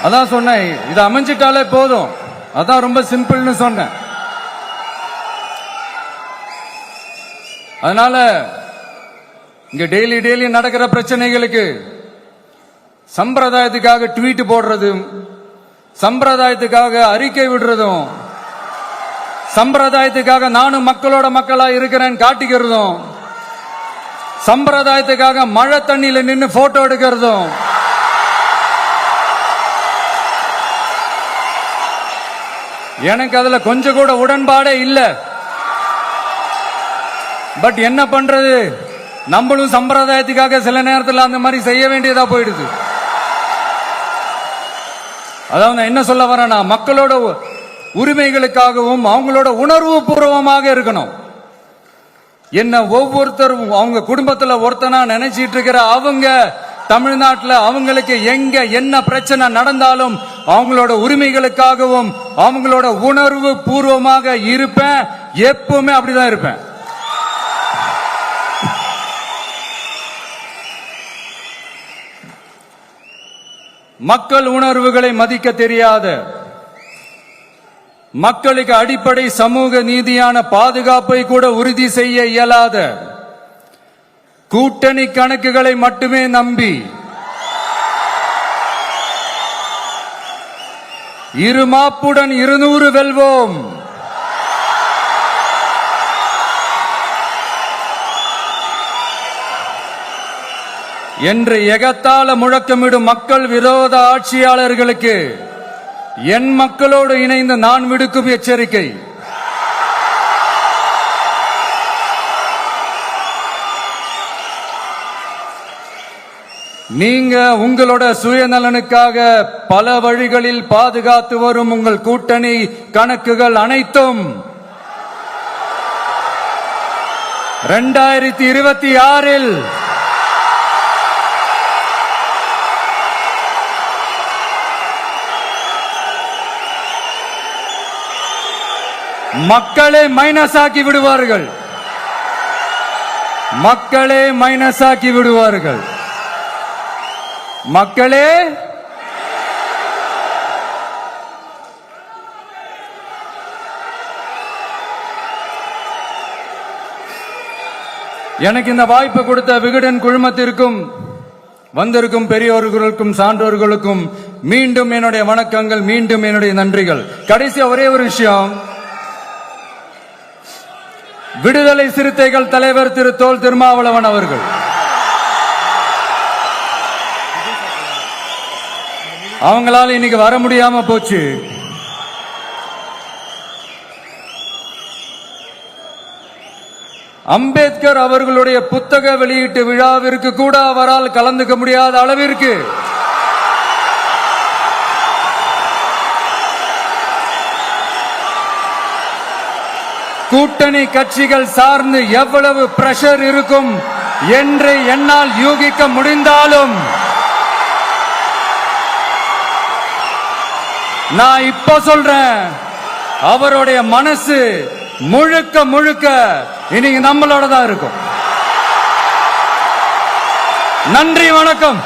அதான் சொன்னேன், இது அமைஞ்சிட்டாலே போதும், அதான் ரொம்ப சிம்பிள்னு சொன்னேன். அதனால இங்க டெய்லி நடக்கிற பிரச்சனைகளுக்கு சம்பிரதாயத்துக்காக ட்வீட் போடுறதும், சம்பிரதாயத்துக்காக அறிக்கை விடுறதும், சம்பிரதாயத்துக்காக நானும் மக்களோட மக்களா இருக்கிறேன் காட்டிக்கிறதும், சம்பிரதாயத்துக்காக மழை தண்ணியில நின்று போட்டோ எடுக்கிறதும், எனக்கு அதுல கொஞ்சம் கூட உடன்பாடே இல்ல. பட் என்ன பண்றது, நம்மளும் சம்பிரதாயத்துக்காக சில நேரத்தில் அந்த மாதிரி செய்ய வேண்டியதா போயிடுது. அதாவது என்ன சொல்ல வரேன்னா, மக்களோட உரிமைகளுக்காகவும் அவங்களோட உணர்வு பூர்வமாக இருக்கணும். என்ன ஒவ்வொருத்தரும் அவங்க குடும்பத்துல ஒருத்தனா நினைச்சிட்டு இருக்கிற அவங்க தமிழ்நாட்டில் அவங்களுக்கு எங்க என்ன பிரச்சனை நடந்தாலும் அவங்களோட உரிமைகளுக்காகவும் அவங்களோட உணர்வு பூர்வமாக இருப்பேன். எப்பவுமே அப்படிதான் இருப்பேன். மக்கள் உணர்வுகளை மதிக்க தெரியாத, மக்களுக்கு அடிப்படை சமூக நீதியான பாதுகாப்பை கூட உறுதி செய்ய இயலாத, கூட்டணி கணக்குகளை மட்டுமே நம்பி இருமாப்புடன் 200 வெல்வோம், என்று எகத்தால முழக்கமிடும் மக்கள் விரோத ஆட்சியாளர்களுக்கு என் மக்களோடு இணைந்து நான் விடுக்கும் எச்சரிக்கை, நீங்க உங்களோட சுயநலனுக்காக பல வழிகளில் பாதுகாத்து வரும் உங்கள் கூட்டணி கணக்குகள் அனைத்தும் 2026 மக்களே மைனஸ் ஆக்கி விடுவார்கள். மக்களே மைனஸ் ஆக்கி விடுவார்கள். மக்களே எனக்கு இந்த வாய்ப்பு கொடுத்த விகடன் குழுமத்திற்கும் வந்திருக்கும் பெரியோர்களுக்கும் சான்றோர்களுக்கும் மீண்டும் என்னுடைய வணக்கங்கள், மீண்டும் என்னுடைய நன்றிகள். கடைசியா ஒரே ஒரு விஷயம், விடுதலை சிறுத்தைகள் தலைவர் திரு தோல் திருமாவளவன் அவர்கள் அவங்களால இன்னைக்கு வர முடியாம போச்சு. அம்பேத்கர் அவர்களுடைய புத்தக வெளியீட்டு விழாவிற்கு கூட அவரால் கலந்துக்க முடியாத அளவிற்கு கூட்டணி கட்சிகள் சார்ந்து எவ்வளவு பிரஷர் இருக்கும் என்று என்னால் யூகிக்க முடிந்தாலும் நான் இப்ப சொல்றேன், அவருடைய மனசு முழுக்க முழுக்க இன்னைக்கு நம்மளோட தான் இருக்கும். நன்றி, வணக்கம்.